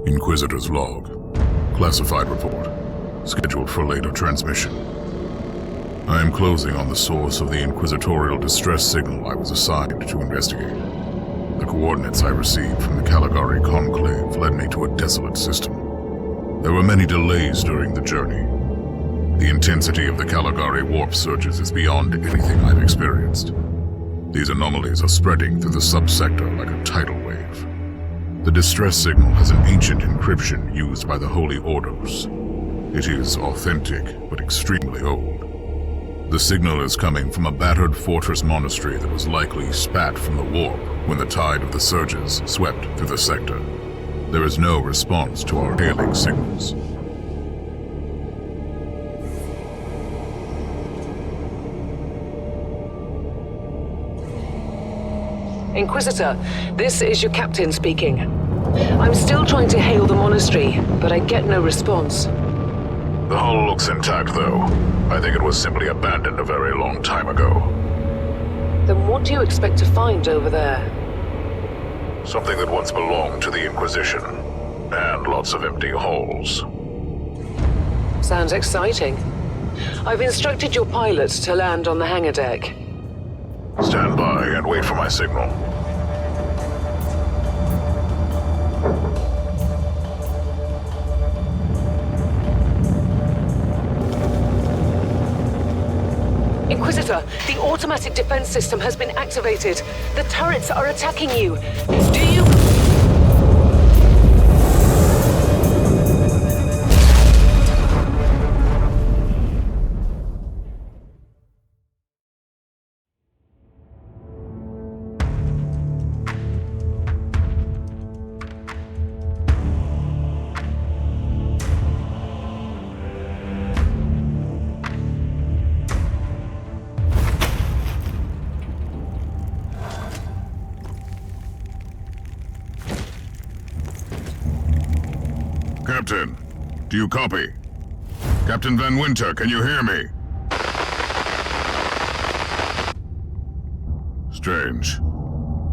Inquisitor's log. Classified report. Scheduled for later transmission. I am closing on the source of the inquisitorial distress signal I was assigned to investigate. The coordinates I received from the Caligari Conclave led me to a desolate system. There were many delays during the journey. The intensity of the Caligari warp surges is beyond anything I've experienced. These anomalies are spreading through the subsector like a tidal wave. The distress signal has an ancient encryption used by the Holy Orders. It is authentic, but extremely old. The signal is coming from a battered fortress monastery that was likely spat from the warp when the tide of the surges swept through the sector. There is no response to our hailing signals. Inquisitor, this is your captain speaking. I'm still trying to hail the monastery, but I get no response. The hull looks intact, though. I think it was simply abandoned a very long time ago. Then what do you expect to find over there? Something that once belonged to the Inquisition, and lots of empty holes. Sounds exciting. I've instructed your pilots to land on the hangar deck. Stand by and wait for my signal. Inquisitor, the automatic defense system has been activated. The turrets are attacking you. Do you... Captain, do you copy? Captain Van Winter, can you hear me? Strange.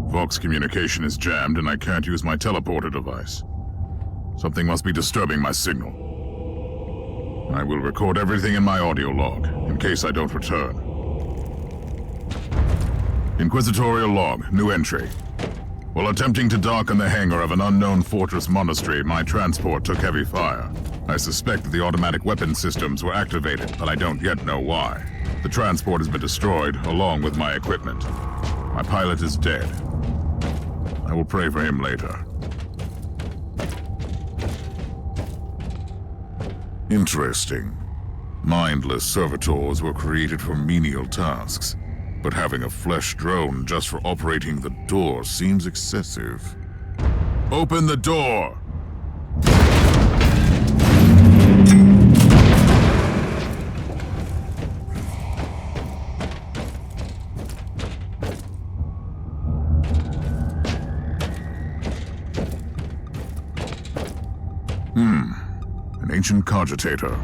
Vox communication is jammed and I can't use my teleporter device. Something must be disturbing my signal. I will record everything in my audio log, in case I don't return. Inquisitorial log, new entry. While attempting to dock in the hangar of an unknown fortress monastery, my transport took heavy fire. I suspect that the automatic weapon systems were activated, but I don't yet know why. The transport has been destroyed, along with my equipment. My pilot is dead. I will pray for him later. Interesting. Mindless servitors were created for menial tasks. But having a flesh drone just for operating the door seems excessive. Open the door! An ancient cogitator.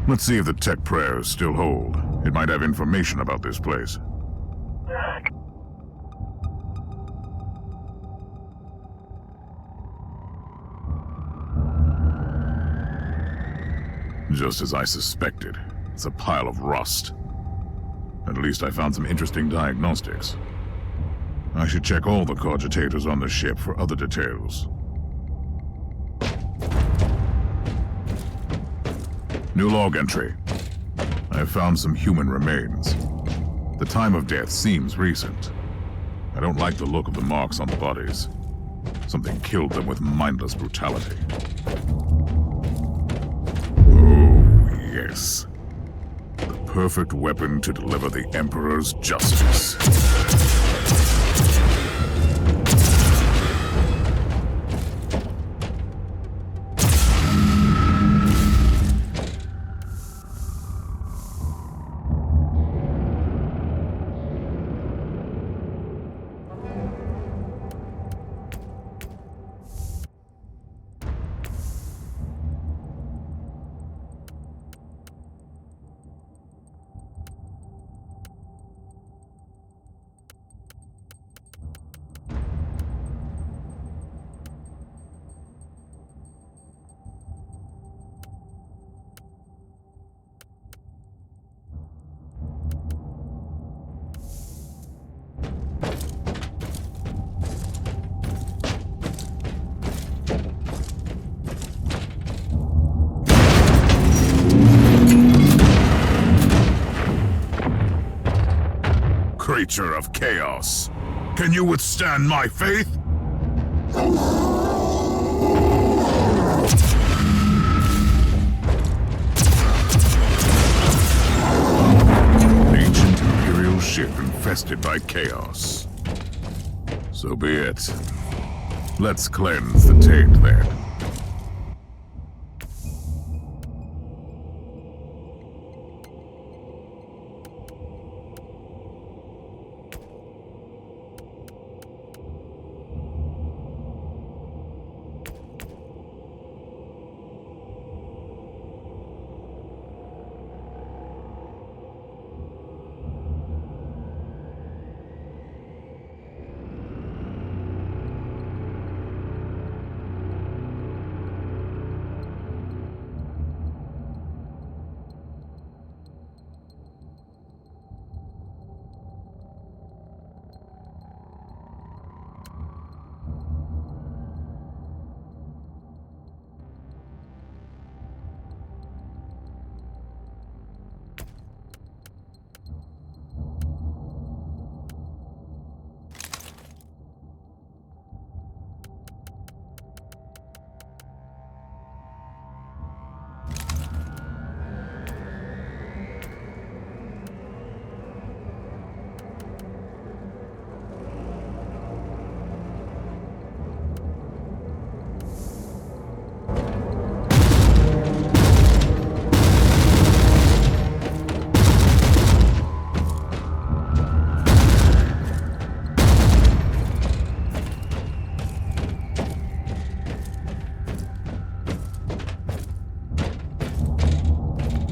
Let's see if the tech prayers still hold. It might have information about this place. Just as I suspected. It's a pile of rust. At least I found some interesting diagnostics. I should check all the cogitators on the ship for other details. New log entry. I have found some human remains. The time of death seems recent. I don't like the look of the marks on the bodies. Something killed them with mindless brutality. Oh, yes. The perfect weapon to deliver the Emperor's justice. creature of chaos. Can you withstand my faith? Ancient Imperial ship infested by chaos. So be it. Let's cleanse the taint then.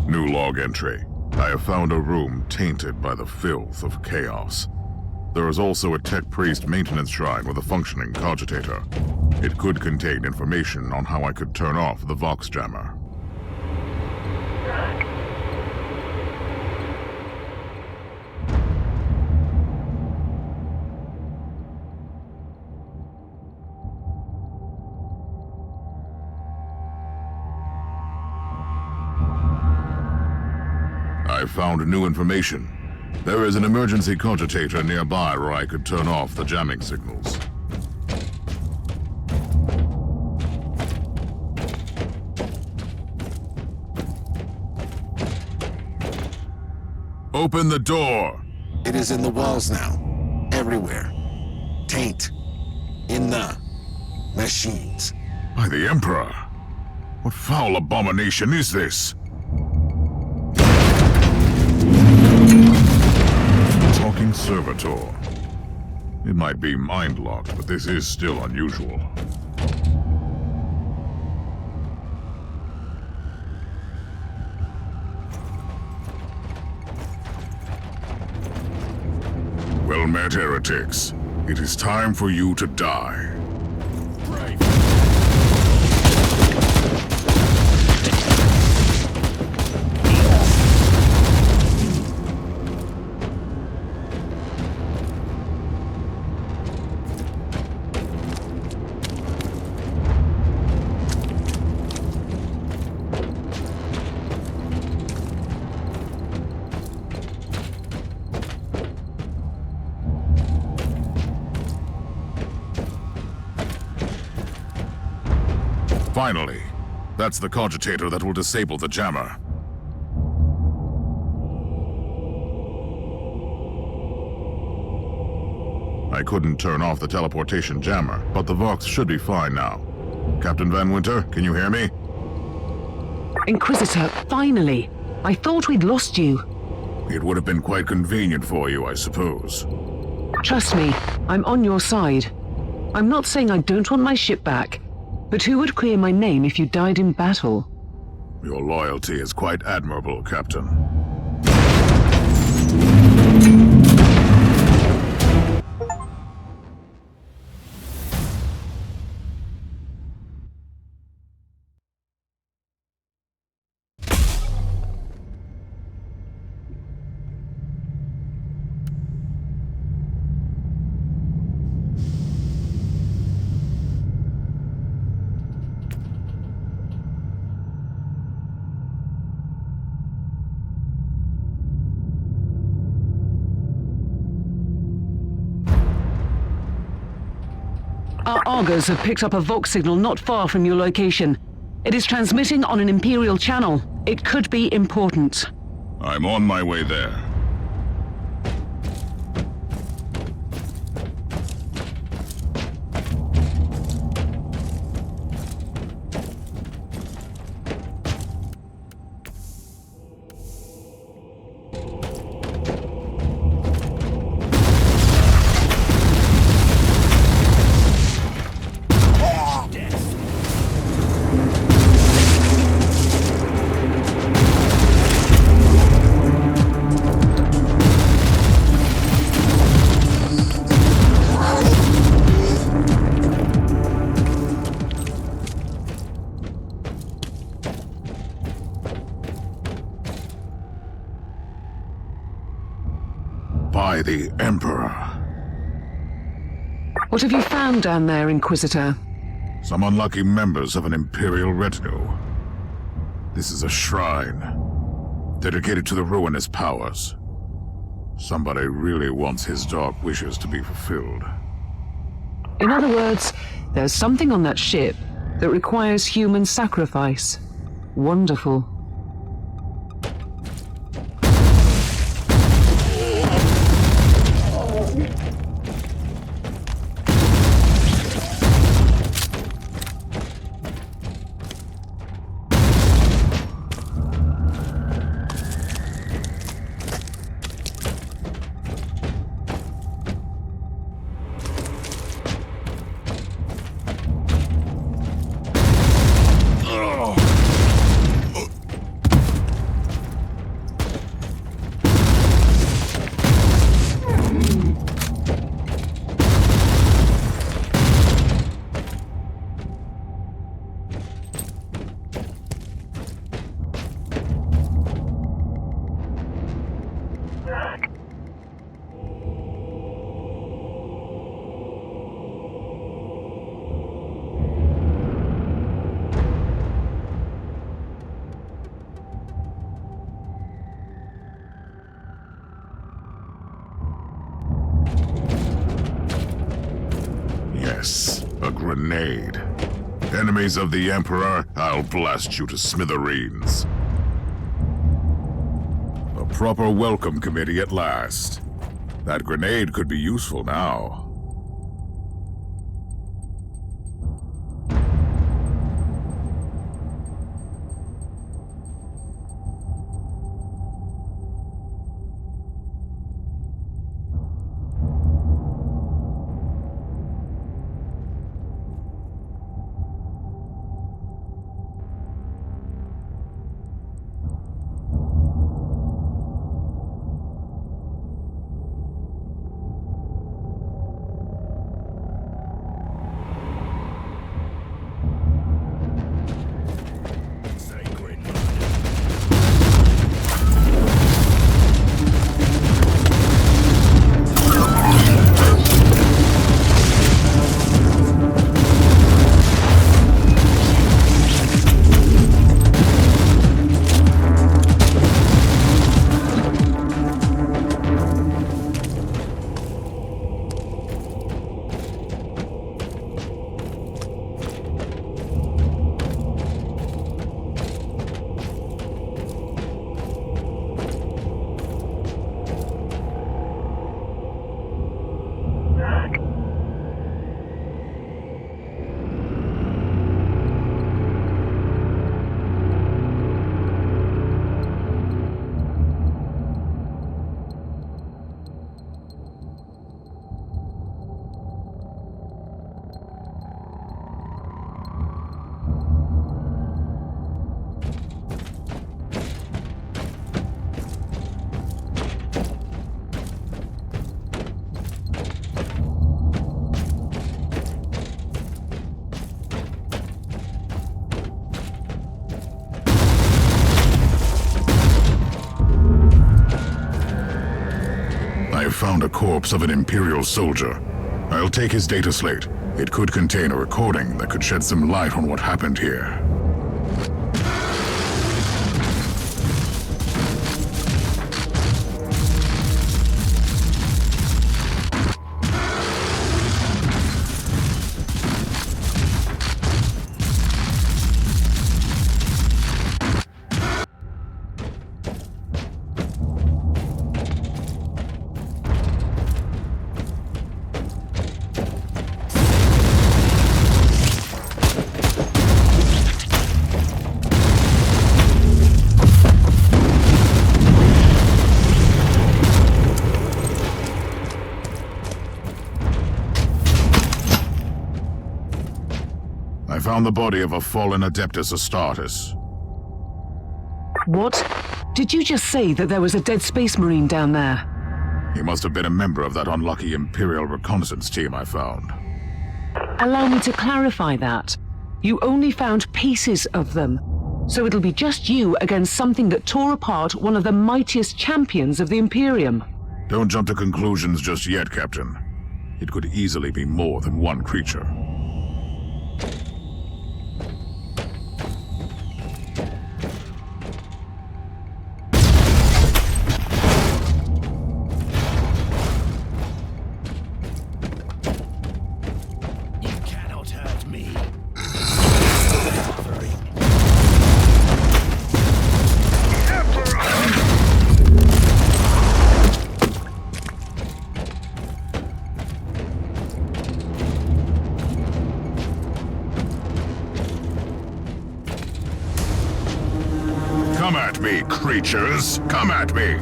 New log entry. I have found a room tainted by the filth of chaos. There is also a tech priest maintenance shrine with a functioning cogitator. It could contain information on how I could turn off the Vox jammer. I found new information. There is an emergency cogitator nearby where I could turn off the jamming signals. Open the door! It is in the walls now. Everywhere. Taint. In the machines. By the Emperor! What foul abomination is this? Talking servitor. It might be mind-locked, but this is still unusual. Well met, heretics. It is time for you to die. Finally, that's the cogitator that will disable the jammer. I couldn't turn off the teleportation jammer, but the Vox should be fine now. Captain Van Winter, can you hear me? Inquisitor, finally! I thought we'd lost you. It would have been quite convenient for you, I suppose. Trust me, I'm on your side. I'm not saying I don't want my ship back, but who would clear my name if you died in battle? Your loyalty is quite admirable, Captain. Our Argos have picked up a Vox signal not far from your location. It is transmitting on an Imperial channel. It could be important. I'm on my way there. By the Emperor. What have you found down there, Inquisitor? Some unlucky members of an Imperial retinue. This is a shrine, dedicated to the ruinous powers. Somebody really wants his dark wishes to be fulfilled. In other words, there's something on that ship that requires human sacrifice. Wonderful. Yes, a grenade. Enemies of the Emperor, I'll blast you to smithereens. A proper welcome committee at last. That grenade could be useful now. I found a corpse of an Imperial soldier. I'll take his data slate. It could contain a recording that could shed some light on what happened here. I found the body of a fallen Adeptus Astartes. What? Did you just say that there was a dead space marine down there? He must have been a member of that unlucky Imperial reconnaissance team I found. Allow me to clarify that. You only found pieces of them. So it'll be just you against something that tore apart one of the mightiest champions of the Imperium. Don't jump to conclusions just yet, Captain. It could easily be more than one creature. Come at me, creatures! Come at me!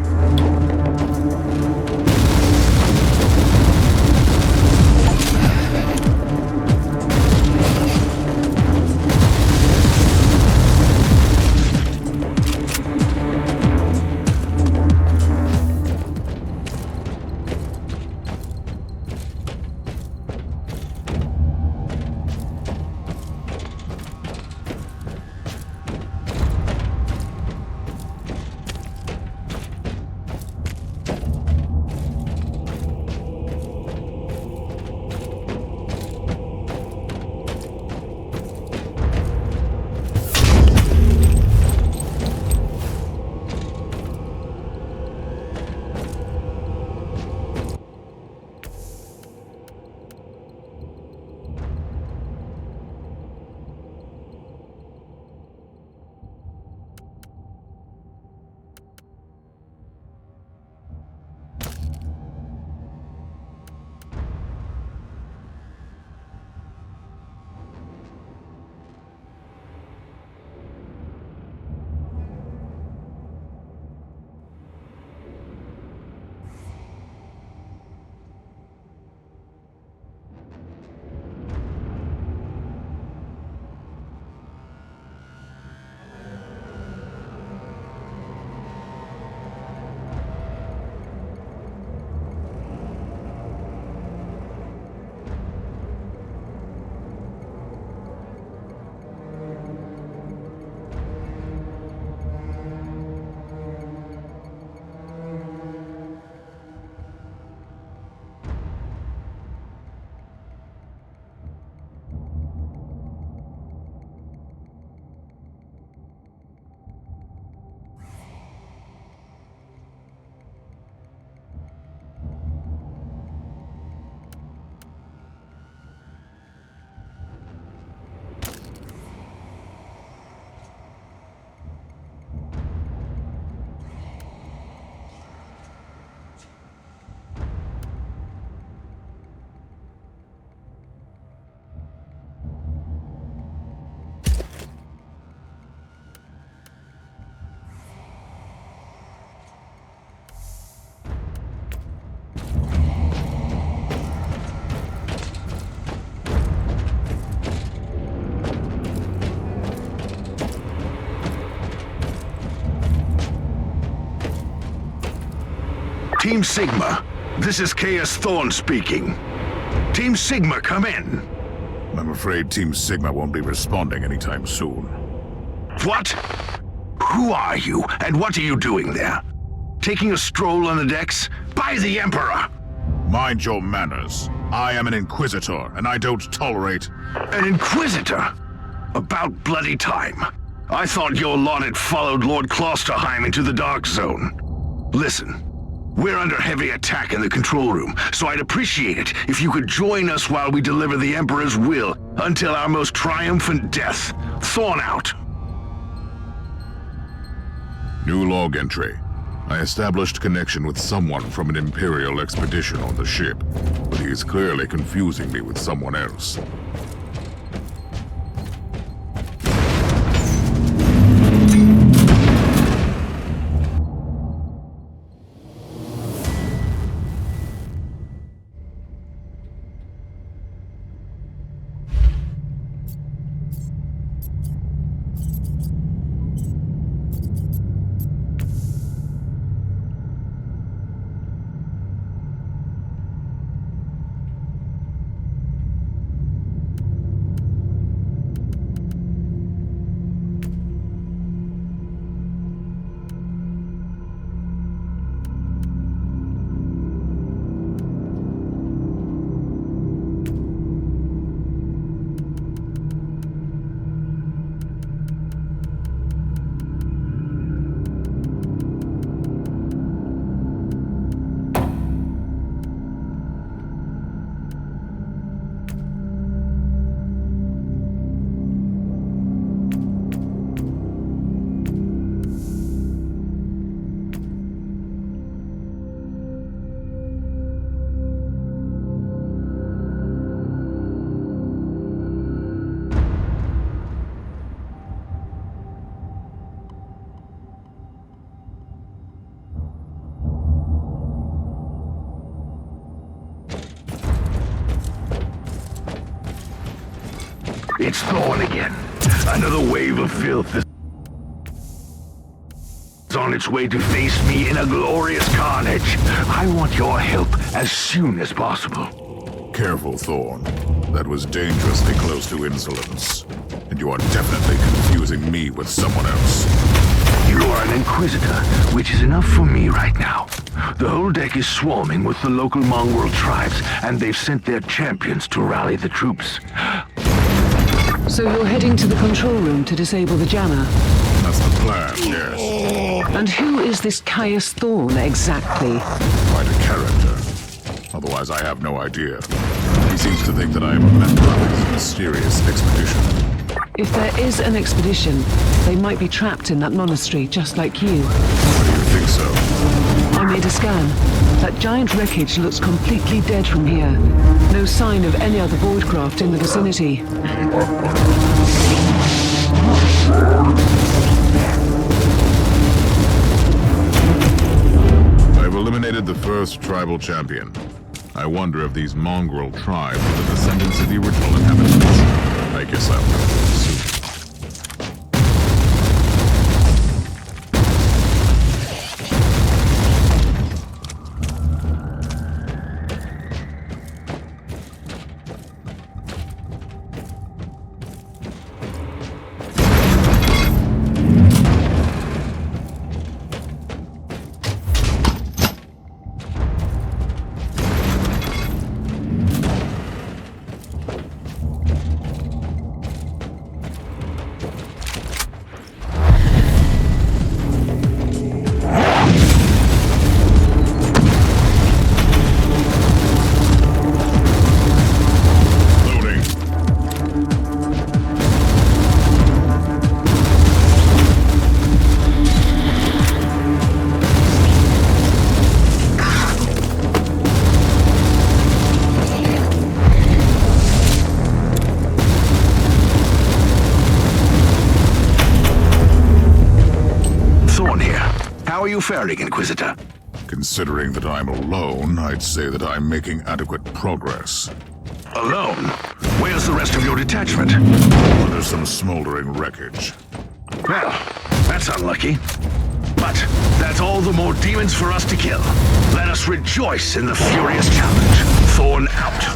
Team Sigma, this is Chaos Thorn speaking. Team Sigma, come in. I'm afraid Team Sigma won't be responding anytime soon. What? Who are you, and what are you doing there? Taking a stroll on the decks? By the Emperor! Mind your manners. I am an Inquisitor, and I don't tolerate... An Inquisitor? About bloody time. I thought your lot had followed Lord Klosterheim into the Dark Zone. Listen, we're under heavy attack in the control room, so I'd appreciate it if you could join us while we deliver the Emperor's will until our most triumphant death. Thorn out. New log entry. I established connection with someone from an Imperial expedition on the ship, but he is clearly confusing me with someone else. It's Thorn again. Another wave of filth is on its way to face me in a glorious carnage. I want your help as soon as possible. Careful, Thorn. That was dangerously close to insolence. And you are definitely confusing me with someone else. You are an Inquisitor, which is enough for me right now. The whole deck is swarming with the local mongrel tribes, and they've sent their champions to rally the troops. So you're heading to the control room to disable the jammer? That's the plan, yes. And who is this Caius Thorn exactly? Quite a character. Otherwise, I have no idea. He seems to think that I am a member of his mysterious expedition. If there is an expedition, they might be trapped in that monastery, just like you. Why do you think so? I made a scan. That giant wreckage looks completely dead from here. No sign of any other voidcraft in the vicinity. I've eliminated the first tribal champion. I wonder if these mongrel tribes are the descendants of the original inhabitants. I guess I'll know soon. How are you faring, Inquisitor? Considering that I'm alone, I'd say that I'm making adequate progress. Alone? Where's the rest of your detachment? Under some smoldering wreckage. Well, that's unlucky. But that's all the more demons for us to kill. Let us rejoice in the furious challenge. Thorn out.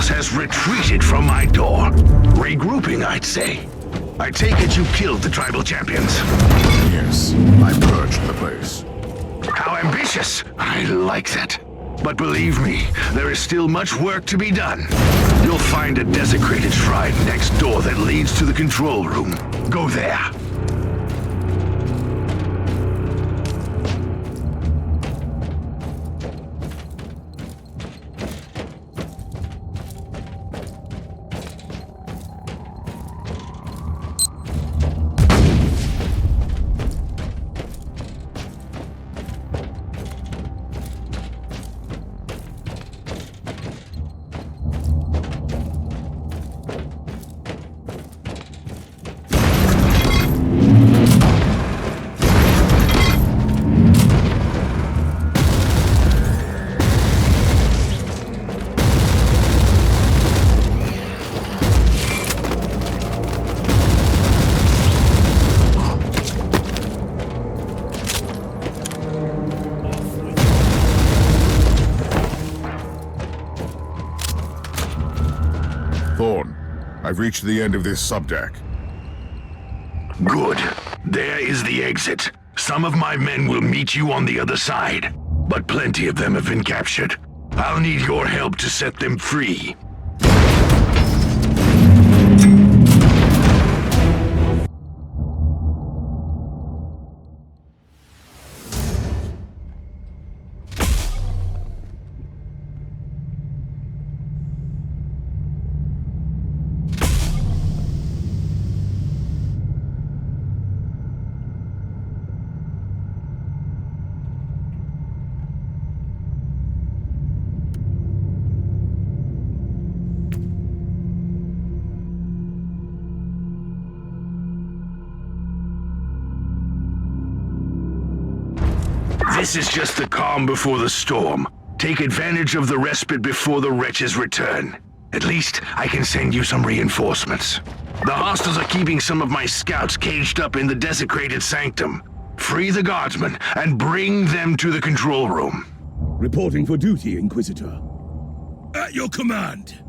Has retreated from my door. Regrouping, I'd say. I take it you killed the tribal champions. Yes, I purged the place. How ambitious! I like that. But believe me, there is still much work to be done. You'll find a desecrated shrine next door that leads to the control room. Go there. Thorn, I've reached the end of this subdeck. Good. There is the exit. Some of my men will meet you on the other side, but plenty of them have been captured. I'll need your help to set them free. This is just the calm before the storm. Take advantage of the respite before the wretches return. At least, I can send you some reinforcements. The hostiles are keeping some of my scouts caged up in the desecrated sanctum. Free the guardsmen and bring them to the control room. Reporting for duty, Inquisitor. At your command.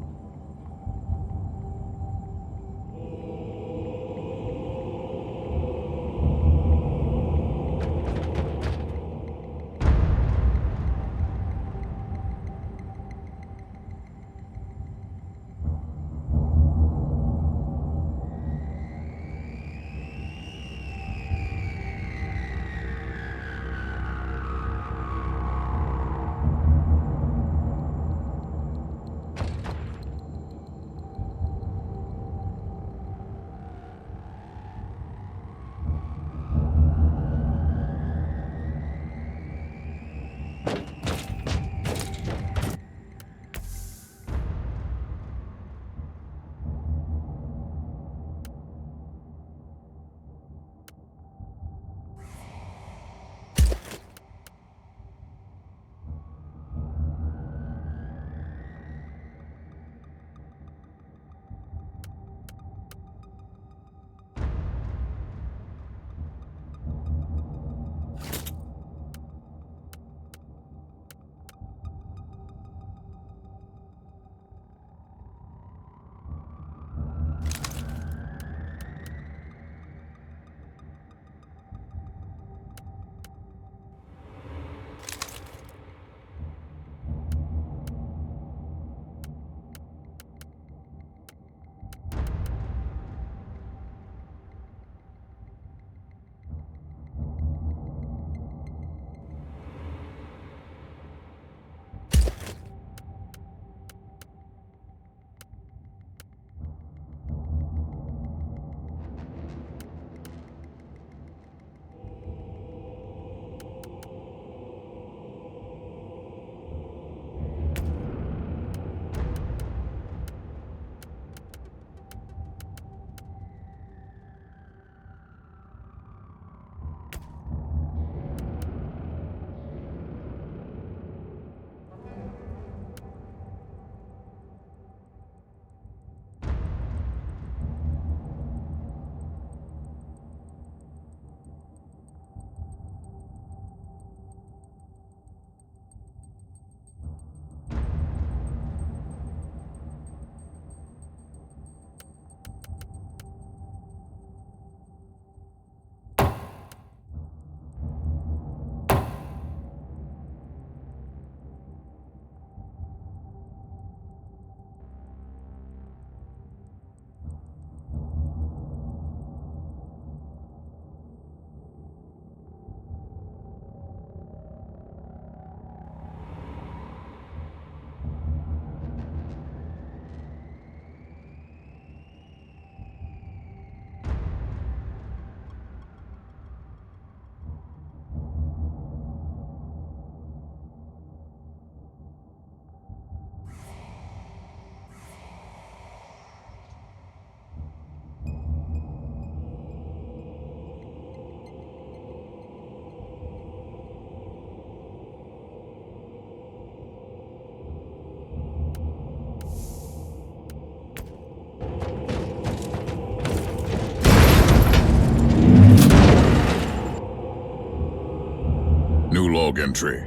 New log entry.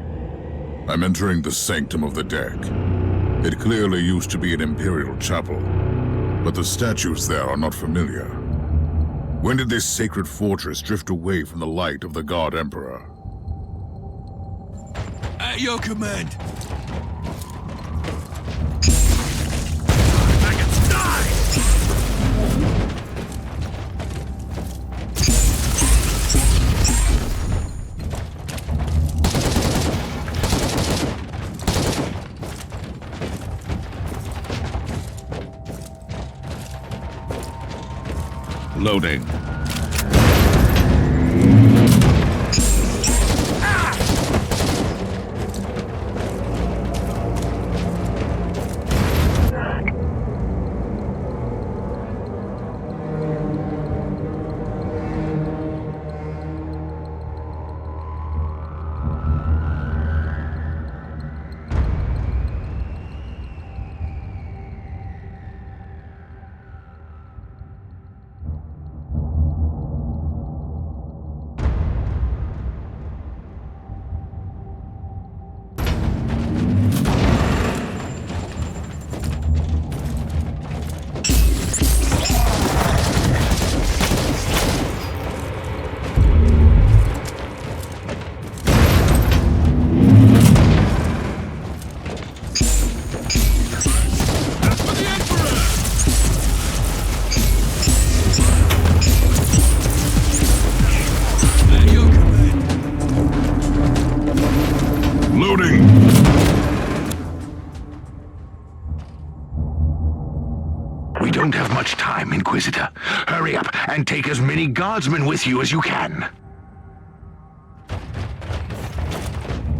I'm entering the sanctum of the deck. It clearly used to be an imperial chapel, but the statues there are not familiar. When did this sacred fortress drift away from the light of the God Emperor? At your command. Loading. We don't have much time, Inquisitor. Hurry up and take as many guardsmen with you as you can.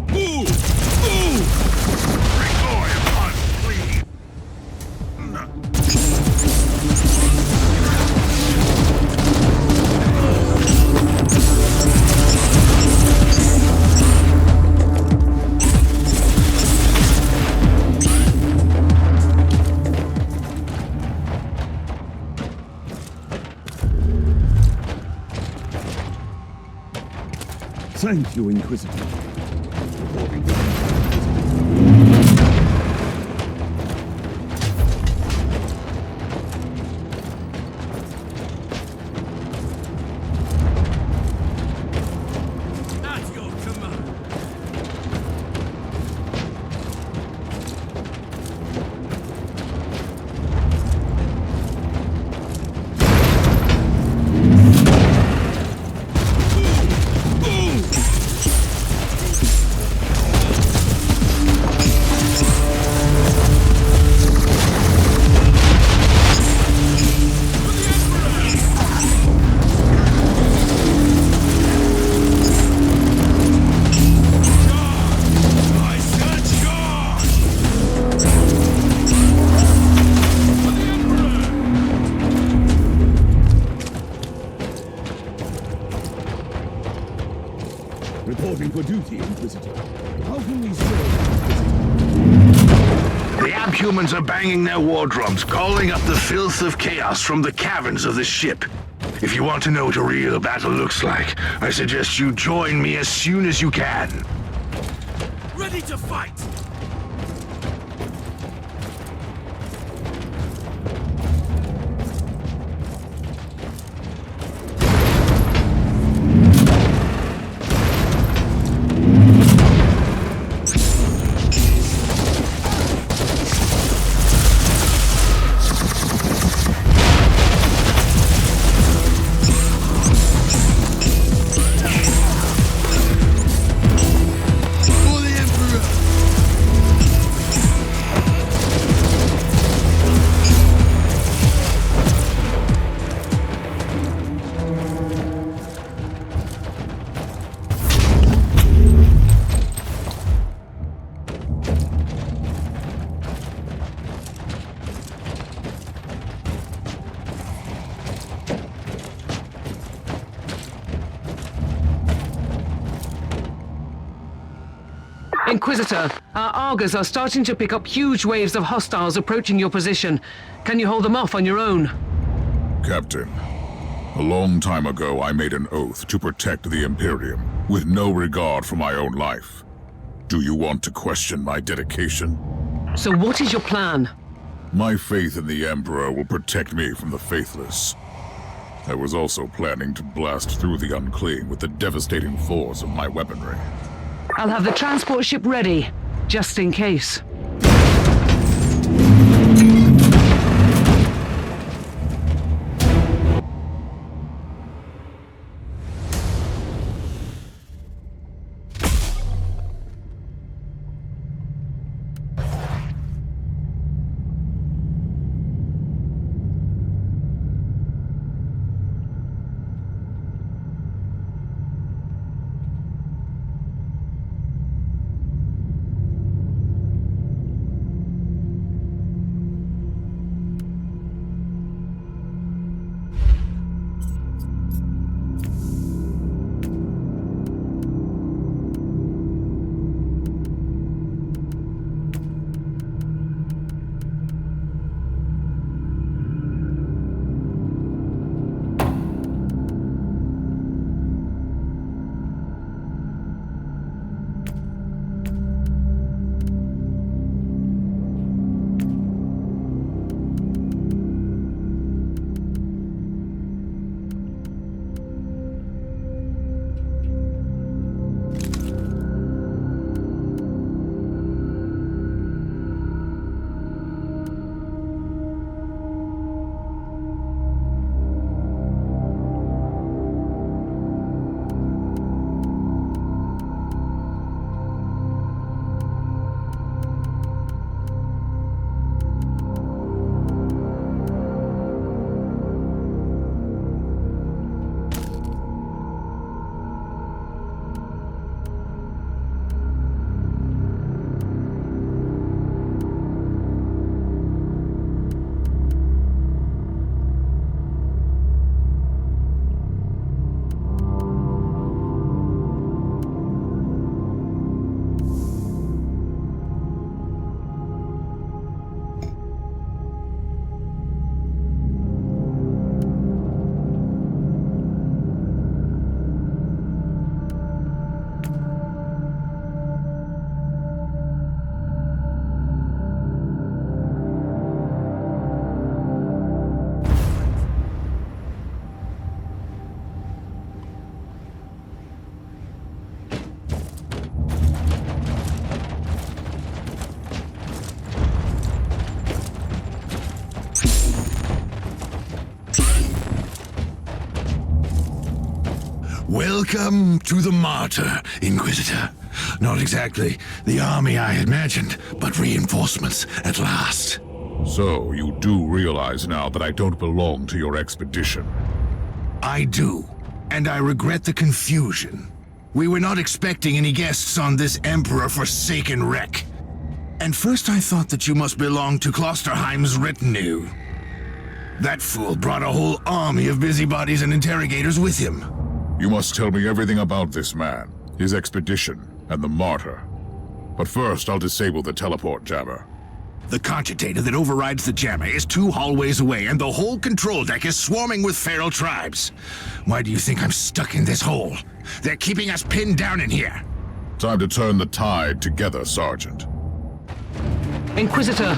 Move! Move! Recoil, please. Thank you, Inquisitor. At your command. Reporting for duty, Inquisitor. How can we serve, The abhumans are banging their war drums, calling up the filth of chaos from the caverns of the ship. If you want to know what a real battle looks like, I suggest you join me as soon as you can. Ready to fight! Inquisitor, our Argos are starting to pick up huge waves of hostiles approaching your position. Can you hold them off on your own? Captain, a long time ago I made an oath to protect the Imperium, with no regard for my own life. Do you want to question my dedication? So what is your plan? My faith in the Emperor will protect me from the faithless. I was also planning to blast through the unclean with the devastating force of my weaponry. I'll have the transport ship ready, just in case. Welcome to the Martyr, Inquisitor. Not exactly the army I imagined, but reinforcements at last. So, you do realize now that I don't belong to your expedition? I do, and I regret the confusion. We were not expecting any guests on this Emperor-forsaken wreck. And first I thought that you must belong to Klosterheim's retinue. That fool brought a whole army of busybodies and interrogators with him. You must tell me everything about this man, his expedition, and the Martyr. But first, I'll disable the teleport jammer. The cogitator that overrides the jammer is 2 hallways away, and the whole control deck is swarming with feral tribes. Why do you think I'm stuck in this hole? They're keeping us pinned down in here. Time to turn the tide together, Sergeant. Inquisitor,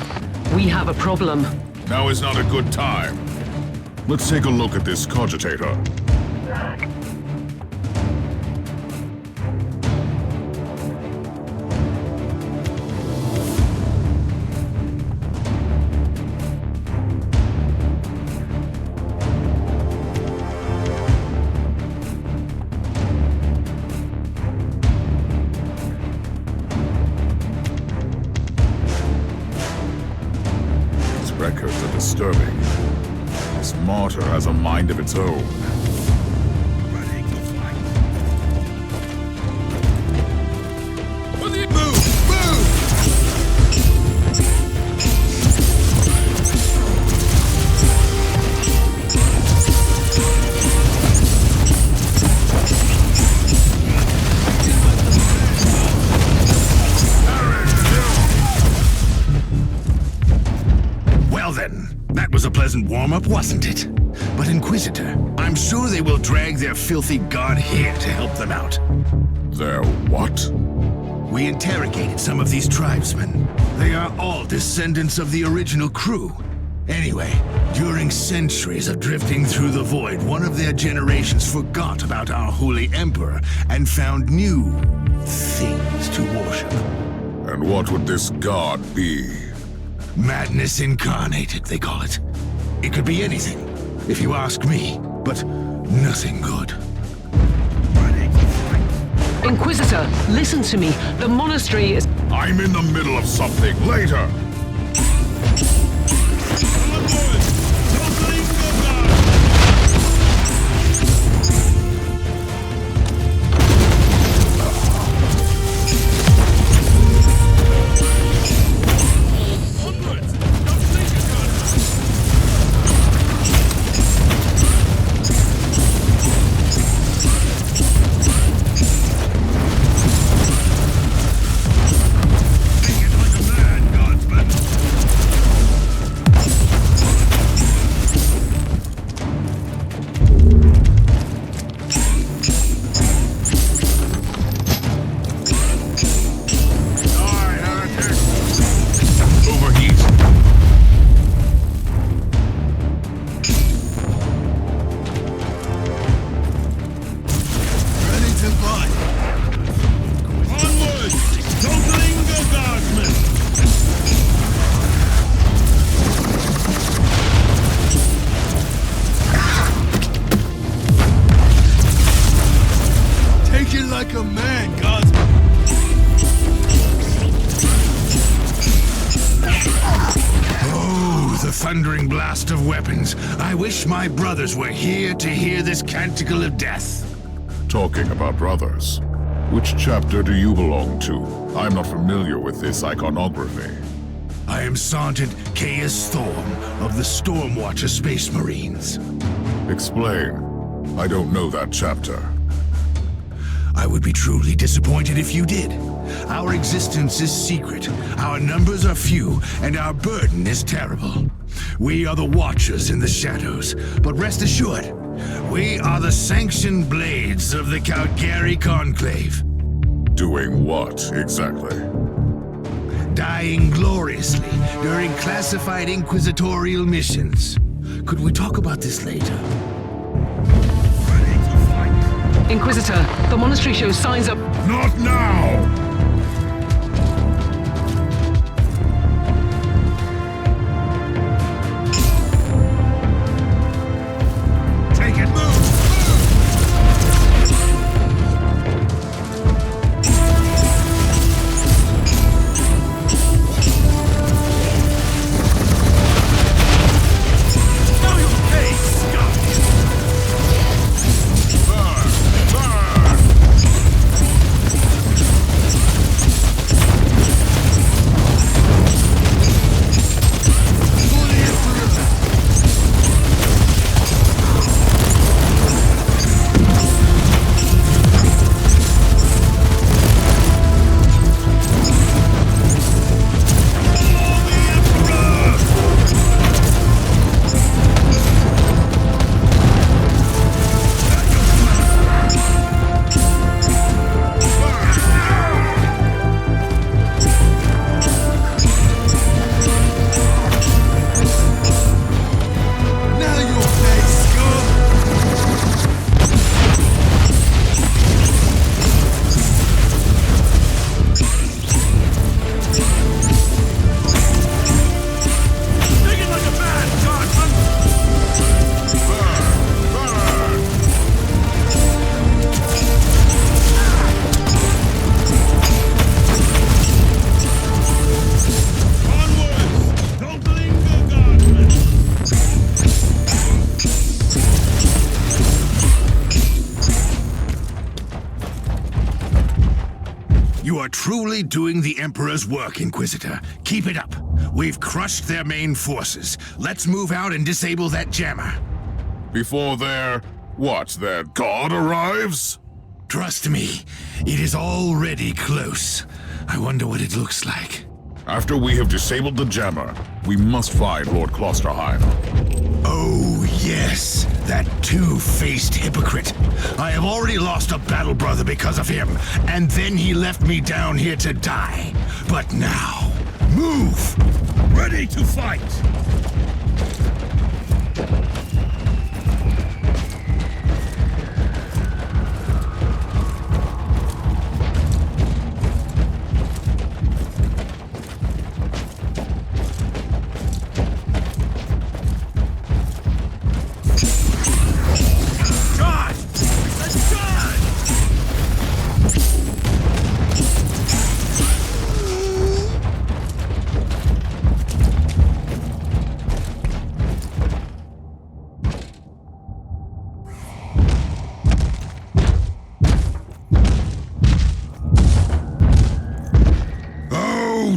we have a problem. Now is not a good time. Let's take a look at this cogitator. Records are disturbing. This Martyr has a mind of its own. Ready to fight. Move! Well then, that was a pleasant warm-up, wasn't it? But Inquisitor, I'm sure they will drag their filthy god here to help them out. Their what? We interrogated some of these tribesmen. They are all descendants of the original crew. Anyway, during centuries of drifting through the void, one of their generations forgot about our holy emperor and found new things to worship. And what would this god be? Madness incarnated, they call it. It could be anything, if you ask me, but nothing good. Inquisitor, listen to me. The monastery is... I'm in the middle of something. Later! Like a man, Guardsman. Oh, the thundering blast of weapons. I wish my brothers were here to hear this canticle of death. Talking about brothers, which chapter do you belong to? I'm not familiar with this iconography. I am Sergeant Caius Thorm of the Stormwatcher Space Marines. Explain. I don't know that chapter. I would be truly disappointed if you did. Our existence is secret, our numbers are few, and our burden is terrible. We are the Watchers in the shadows, but rest assured, we are the sanctioned blades of the Calgary Conclave. Doing what, exactly? Dying gloriously during classified inquisitorial missions. Could we talk about this later? Inquisitor, the monastery shows signs of... Not now! Take it, move! are truly doing the Emperor's work, Inquisitor. Keep it up. We've crushed their main forces. Let's move out and disable that jammer. Before their god arrives? Trust me, it is already close. I wonder what it looks like. After we have disabled the jammer, we must find Lord Klosterheim. Oh, yes, that two-faced hypocrite. I have already lost a battle brother because of him, and then he left me down here to die. But now, move! Ready to fight!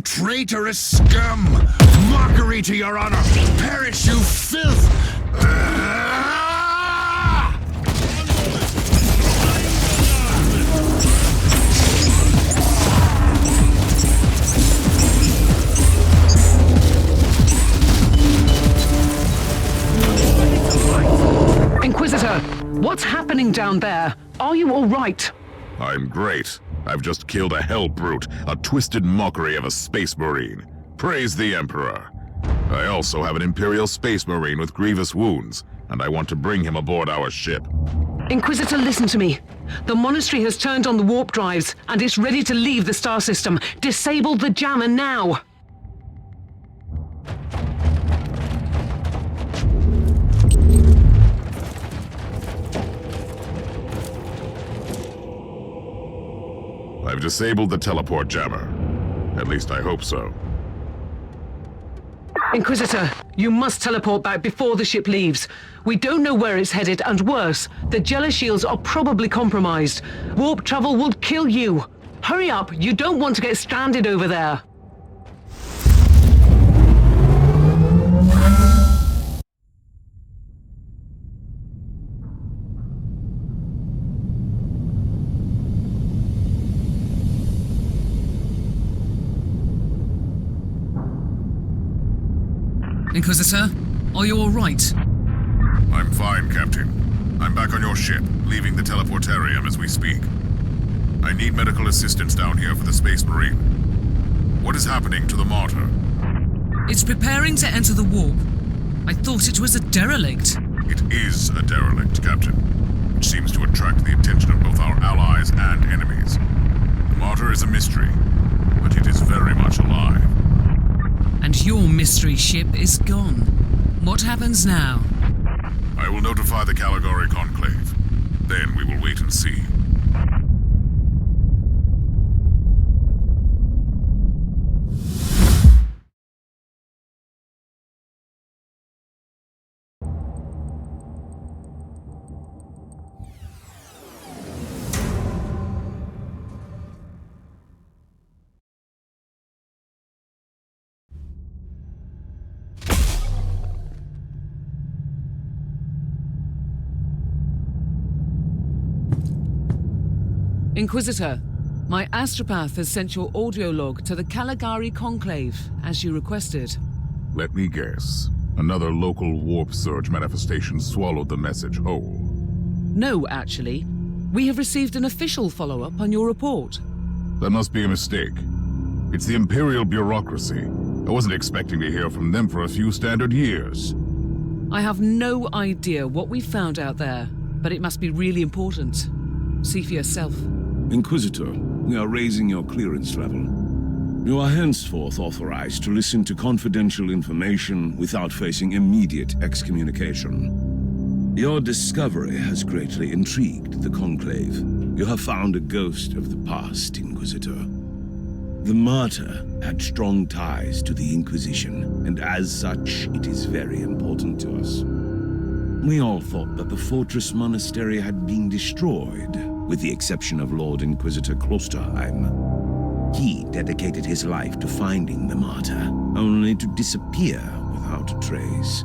Traitorous scum! Mockery to your honor! Perish, you filth! Inquisitor, what's happening down there? Are you all right? I'm great. I've just killed a hell brute, a twisted mockery of a space marine. Praise the Emperor. I also have an Imperial space marine with grievous wounds, and I want to bring him aboard our ship. Inquisitor, listen to me. The monastery has turned on the warp drives, and it's ready to leave the star system. Disable the jammer now! I've disabled the teleport jammer. At least I hope so. Inquisitor, you must teleport back before the ship leaves. We don't know where it's headed, and worse, the Jella shields are probably compromised. Warp travel would kill you. Hurry up, you don't want to get stranded over there. Inquisitor, are you all right? I'm fine, Captain. I'm back on your ship, leaving the teleportarium as we speak. I need medical assistance down here for the Space Marine. What is happening to the Martyr? It's preparing to enter the warp. I thought it was a derelict. It is a derelict, Captain, which seems to attract the attention of both our allies and enemies. The Martyr is a mystery, but it is very much alive. And your mystery ship is gone. What happens now? I will notify the Caligari Conclave. Then we will wait and see. Inquisitor, my astropath has sent your audio log to the Caligari Conclave, as you requested. Let me guess. Another local warp surge manifestation swallowed the message whole. No, actually. We have received an official follow-up on your report. That must be a mistake. It's the Imperial bureaucracy. I wasn't expecting to hear from them for a few standard years. I have no idea what we found out there, but it must be really important. See for yourself. Inquisitor, we are raising your clearance level. You are henceforth authorized to listen to confidential information without facing immediate excommunication. Your discovery has greatly intrigued the Conclave. You have found a ghost of the past, Inquisitor. The Martyr had strong ties to the Inquisition, and as such, it is very important to us. We all thought that the Fortress Monastery had been destroyed, with the exception of Lord Inquisitor Klosterheim. He dedicated his life to finding the Martyr, only to disappear without a trace.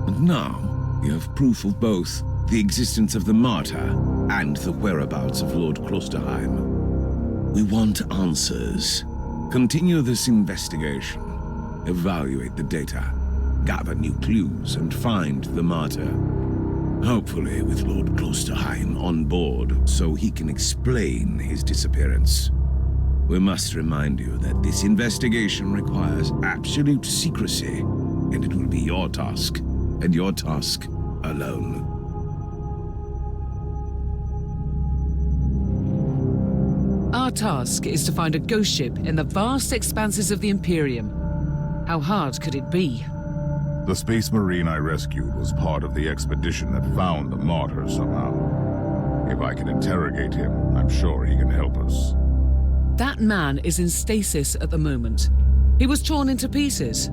And now, we have proof of both the existence of the Martyr and the whereabouts of Lord Klosterheim. We want answers. Continue this investigation. Evaluate the data. Gather new clues and find the Martyr. Hopefully with Lord Klosterheim on board so he can explain his disappearance. We must remind you that this investigation requires absolute secrecy, and it will be your task, and your task alone. Our task is to find a ghost ship in the vast expanses of the Imperium. How hard could it be? The Space Marine I rescued was part of the expedition that found the Martyr somehow. If I can interrogate him, I'm sure he can help us. That man is in stasis at the moment. He was torn into pieces.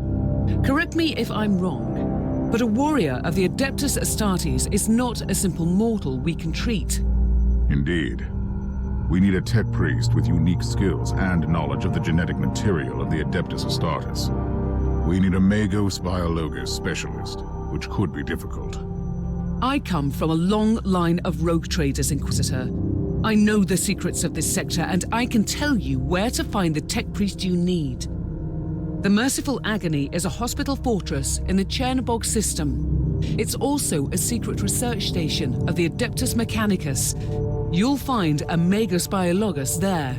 Correct me if I'm wrong, but a warrior of the Adeptus Astartes is not a simple mortal we can treat. Indeed. We need a tech priest with unique skills and knowledge of the genetic material of the Adeptus Astartes. We need a Magos Biologos specialist, which could be difficult. I come from a long line of rogue traders, Inquisitor. I know the secrets of this sector, and I can tell you where to find the tech priest you need. The Merciful Agony is a hospital fortress in the Chernobog system. It's also a secret research station of the Adeptus Mechanicus. You'll find a Magos Biologos there.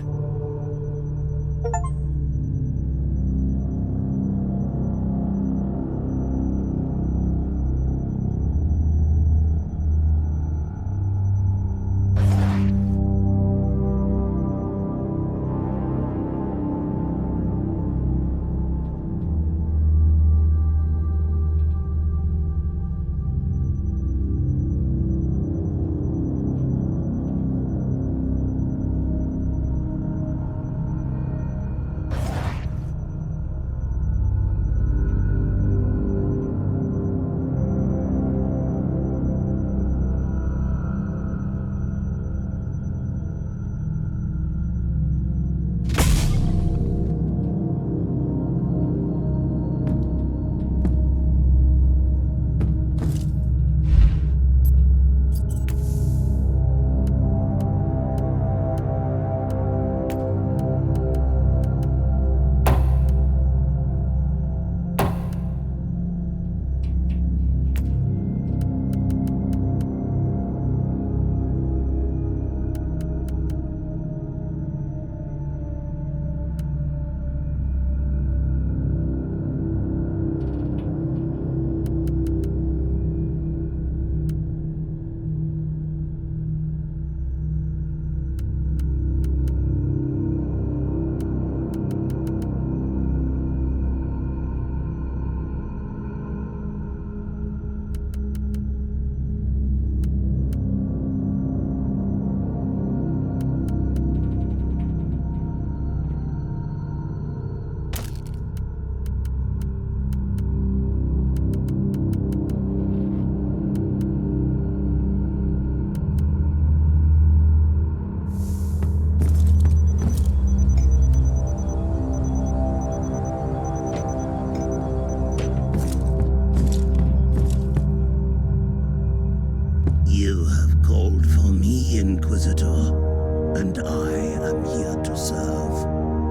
Inquisitor, and I am here to serve.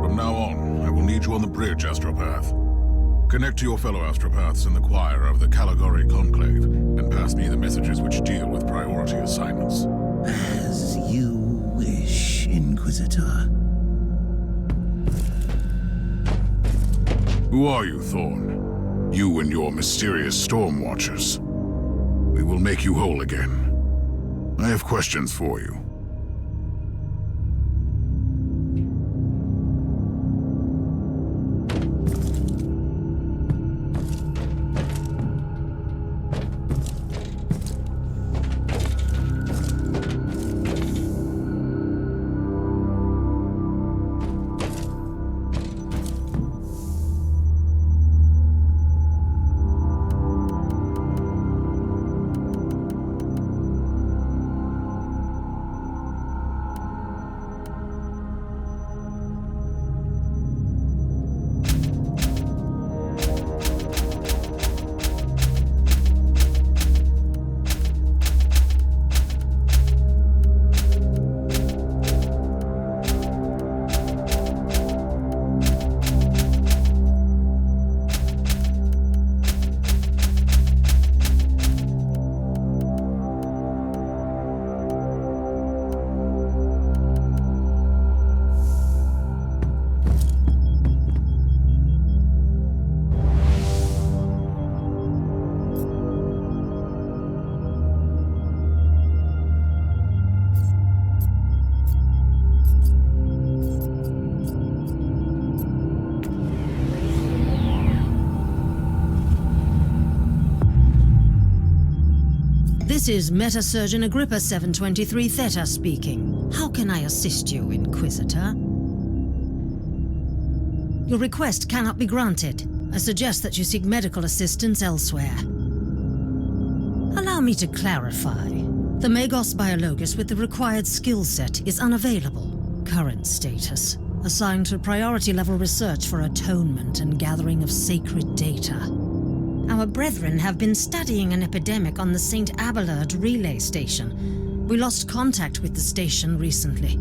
From now on, I will need you on the bridge, Astropath. Connect to your fellow Astropaths in the choir of the Caligari Conclave, and pass me the messages which deal with priority assignments. As you wish, Inquisitor. Who are you, Thorn? You and your mysterious Storm Watchers. We will make you whole again. I have questions for you. This is Meta-Surgeon Agrippa 723 Theta speaking. How can I assist you, Inquisitor? Your request cannot be granted. I suggest that you seek medical assistance elsewhere. Allow me to clarify. The Magos Biologus with the required skill set is unavailable. Current status: assigned to priority level research for atonement and gathering of sacred data. Our brethren have been studying an epidemic on the St. Abelard relay station. We lost contact with the station recently.